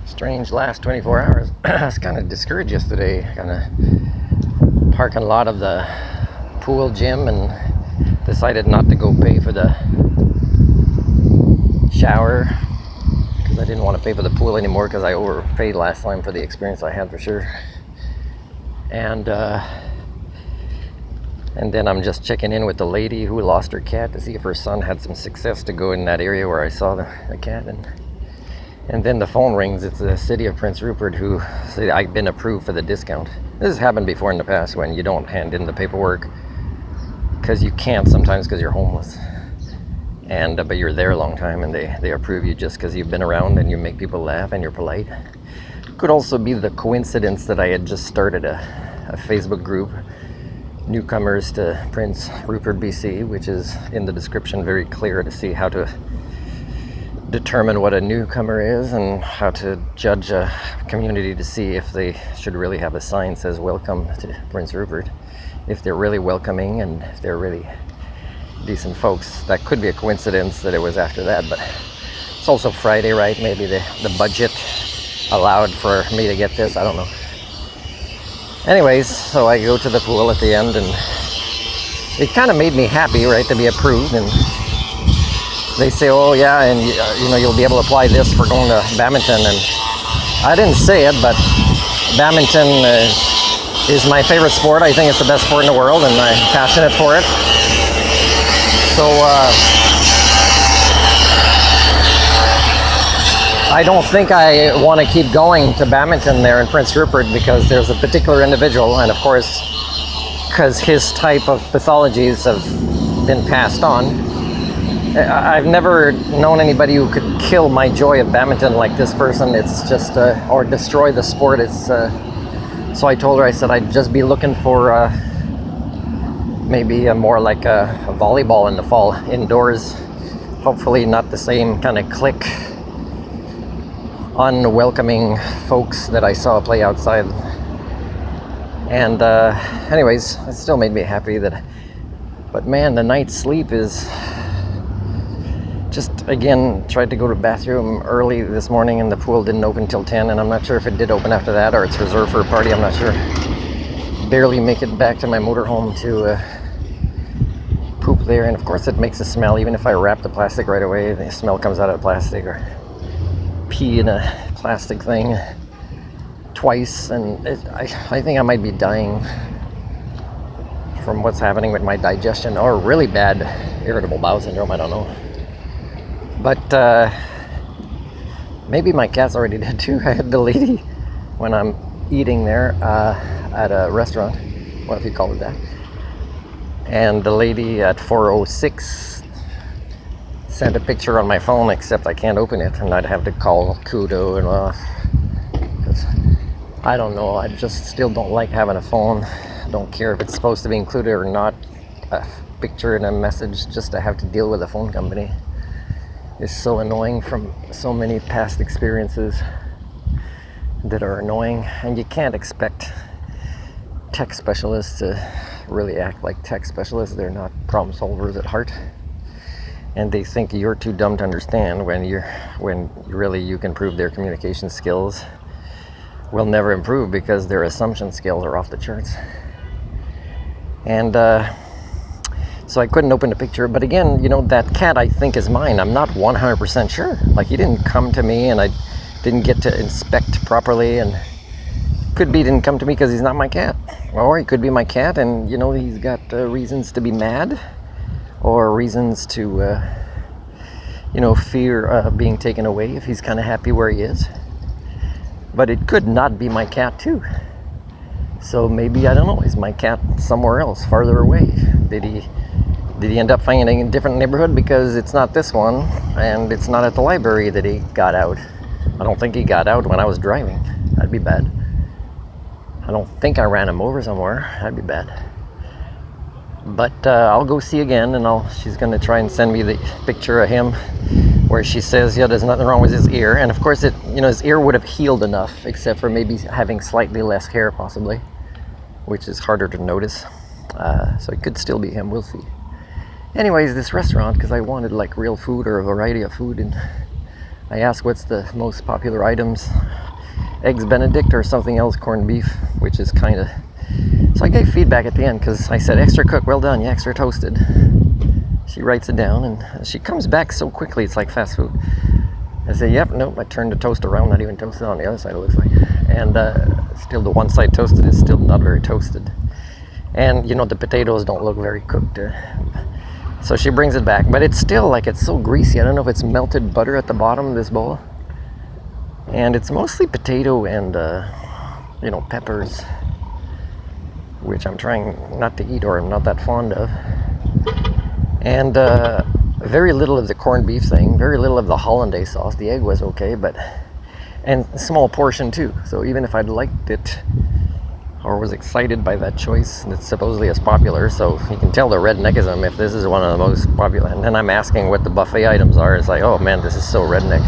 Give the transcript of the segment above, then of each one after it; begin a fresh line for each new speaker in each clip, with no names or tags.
Strange last 24 hours. I was kind of discouraged yesterday, kind of parking lot of the pool gym and decided not to go pay for the shower because I didn't want to pay for the pool anymore because I overpaid last time for the experience I had for sure. And then I'm just checking in with the lady who lost her cat to see if her son had some success to go in that area where I saw the cat. And then the phone rings. It's the city of Prince Rupert who say I've been approved for the discount. This has happened before in the past when you don't hand in the paperwork because you can't sometimes because you're homeless. But you're there a long time and they approve you just because you've been around and you make people laugh and you're polite. Could also be the coincidence that I had just started a Facebook group, newcomers to Prince Rupert, BC, which is in the description very clear to see how to determine what a newcomer is and how to judge a community to see if they should really have a sign that says welcome to Prince Rupert, if they're really welcoming and if they're really decent folks. That could be a coincidence that it was after that, but it's also Friday, right? Maybe the budget allowed for me to get this, I don't know. Anyways, so I go to the pool at the end and it kind of made me happy, right, to be approved. And they say, oh yeah, and you'll be able to apply this for going to badminton. And I didn't say it, but badminton is my favorite sport. I think it's the best sport in the world and I'm passionate for it. So I don't think I want to keep going to badminton there in Prince Rupert because there's a particular individual, and of course, because his type of pathologies have been passed on. I've never known anybody who could kill my joy of badminton like this person. It's just, or destroy the sport. So I told her, I said I'd just be looking for maybe more like a volleyball in the fall, indoors. Hopefully not the same kind of clique, unwelcoming folks that I saw play outside. And anyways, it still made me happy but man, the night's sleep is just, again, tried to go to the bathroom early this morning and the pool didn't open till 10, and I'm not sure if it did open after that or it's reserved for a party, I'm not sure. Barely make it back to my motorhome to poop there, and of course it makes a smell. Even if I wrap the plastic right away, the smell comes out of the plastic, or pee in a plastic thing twice, and I think I might be dying from what's happening with my digestion, or really bad irritable bowel syndrome, I don't know. But maybe my cat's already dead too. I had the lady when I'm eating there at a restaurant, well, if you call it that, and the lady at 4:06 sent a picture on my phone, except I can't open it and I'd have to call Kudo and because I don't know, I just still don't like having a phone. I don't care if it's supposed to be included or not. A picture and a message just to have to deal with a phone company is so annoying from so many past experiences that are annoying, and you can't expect tech specialists to really act like tech specialists. They're not problem solvers at heart, and they think you're too dumb to understand when really you can prove their communication skills will never improve because their assumption skills are off the charts. And so I couldn't open the picture, but again, that cat I think is mine. I'm not 100% sure. Like, he didn't come to me and I didn't get to inspect properly, and could be he didn't come to me because he's not my cat, or he could be my cat and he's got reasons to be mad, or reasons to fear being taken away if he's kind of happy where he is. But it could not be my cat too. So maybe, I don't know, is my cat somewhere else, farther away? Did he end up finding a different neighborhood because it's not this one, and it's not at the library that he got out? I don't think he got out when I was driving. That'd be bad. I don't think I ran him over somewhere. That'd be bad. But I'll go see again, and she's going to try and send me the picture of him where she says, yeah, there's nothing wrong with his ear. And of course, his ear would have healed enough, except for maybe having slightly less hair, possibly, which is harder to notice. So it could still be him. We'll see. Anyways, this restaurant, because I wanted like real food or a variety of food, and I asked what's the most popular items, eggs Benedict or something else, corned beef, which is kind of, so I gave feedback at the end because I said extra cooked, well done, yeah, extra toasted. She writes it down and she comes back so quickly, it's like fast food. I say, yep, nope, I turned the toast around, not even toasted on the other side, it looks like. And still the one side toasted is still not very toasted. And, you know, the potatoes don't look very cooked. So she brings it back, but it's still like, it's so greasy. I don't know if it's melted butter at the bottom of this bowl. And it's mostly potato and, you know, peppers, which I'm trying not to eat or I'm not that fond of. And very little of the corned beef thing, very little of the hollandaise sauce. The egg was okay, but, and a small portion too. So even if I'd liked it or was excited by that choice that supposedly is popular, so you can tell the redneckism if this is one of the most popular. And then I'm asking what the buffet items are. It's like, oh man, this is so redneck.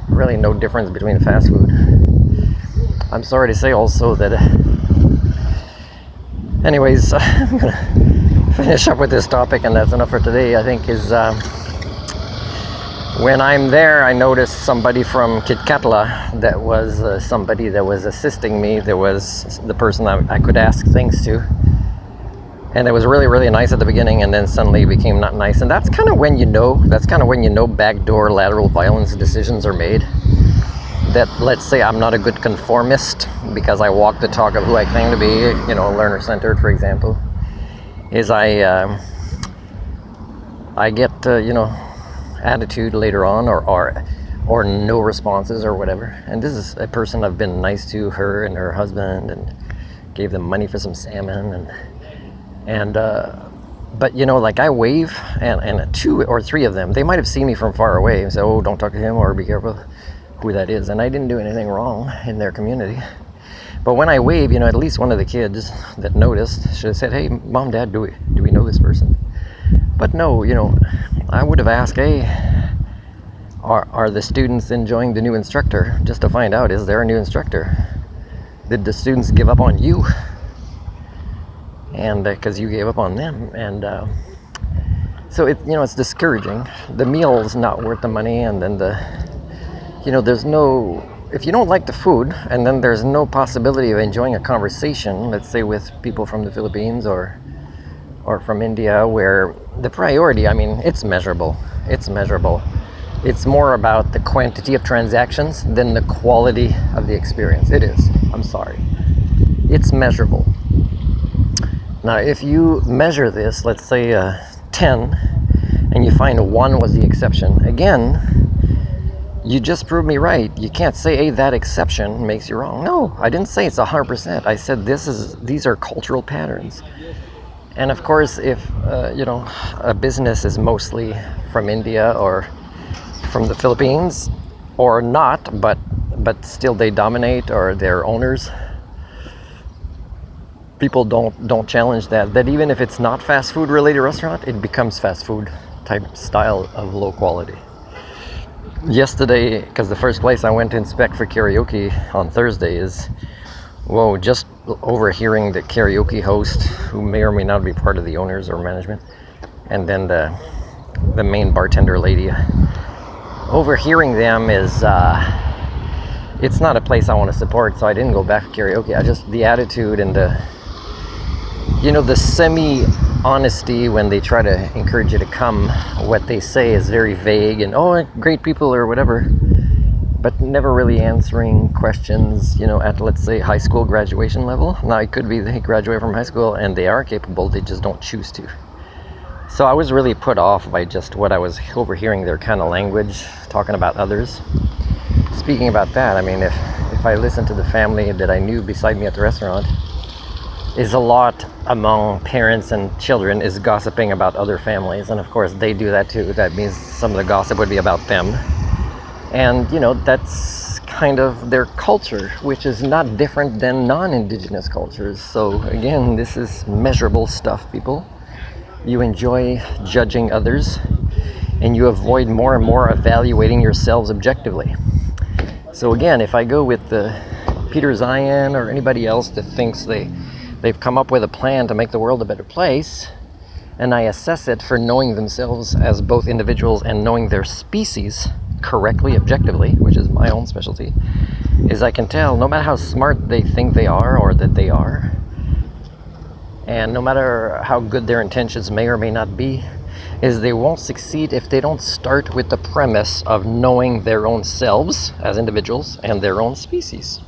Really no difference between fast food. I'm sorry to say also that, anyways, I'm gonna finish up with this topic, and that's enough for today, I think, is when I'm there, I noticed somebody from Kitkatla that was somebody that was assisting me. There was the person I could ask things to. And it was really, really nice at the beginning, and then suddenly it became not nice. And that's kind of when you know, backdoor lateral violence decisions are made. That, let's say I'm not a good conformist because I walk the talk of who I claim to be, you know, learner-centered, for example, is I get, you know, attitude later on or no responses or whatever. And this is a person I've been nice to, her and her husband, and gave them money for some salmon and but you know, like I wave and 2 or 3 of them, they might have seen me from far away and say, oh, don't talk to him or be careful who that is. And I didn't do anything wrong in their community. But when I wave, you know, at least one of the kids that noticed should have said, hey, mom, dad, do we know this person? But no, you know, I would have asked, hey, are the students enjoying the new instructor? Just to find out, is there a new instructor? Did the students give up on you? And because you gave up on them. And so it, you know, it's discouraging. The meal's not worth the money, and then you know, there's no, if you don't like the food, and then there's no possibility of enjoying a conversation, let's say with people from the Philippines or from India, where the priority, I mean, it's measurable. It's measurable. It's more about the quantity of transactions than the quality of the experience. It is. I'm sorry. It's measurable. Now, if you measure this, let's say 10, and you find 1 was the exception, again, you just proved me right. You can't say, hey, that exception makes you wrong. No, I didn't say it's 100%. I said these are cultural patterns. And of course, if you know, a business is mostly from India or from the Philippines, or not, but still they dominate, or they're owners, people don't challenge that even if it's not fast food related restaurant, it becomes fast food type style of low quality. Yesterday, because the first place I went to inspect for karaoke on Thursday is, whoa, just overhearing the karaoke host, who may or may not be part of the owners or management, and then the main bartender lady, overhearing them is, it's not a place I want to support, so I didn't go back for karaoke. I just, the attitude and the, you know, the semi-honesty when they try to encourage you to come, what they say is very vague and, oh, great people or whatever, but never really answering questions, you know, at, let's say, high school graduation level. Now, it could be they graduate from high school and they are capable, they just don't choose to. So I was really put off by just what I was overhearing, their kind of language, talking about others. Speaking about that, I mean, if I listened to the family that I knew beside me at the restaurant, is a lot among parents and children is gossiping about other families. And of course, they do that too. That means some of the gossip would be about them. And, you know, that's kind of their culture, which is not different than non-Indigenous cultures. So again, this is measurable stuff, people. You enjoy judging others, and you avoid more and more evaluating yourselves objectively. So again, if I go with Peter Zion or anybody else that thinks they've come up with a plan to make the world a better place, and I assess it for knowing themselves as both individuals and knowing their species, correctly, objectively, which is my own specialty, is I can tell no matter how smart they think they are or that they are, and no matter how good their intentions may or may not be, is they won't succeed if they don't start with the premise of knowing their own selves as individuals and their own species.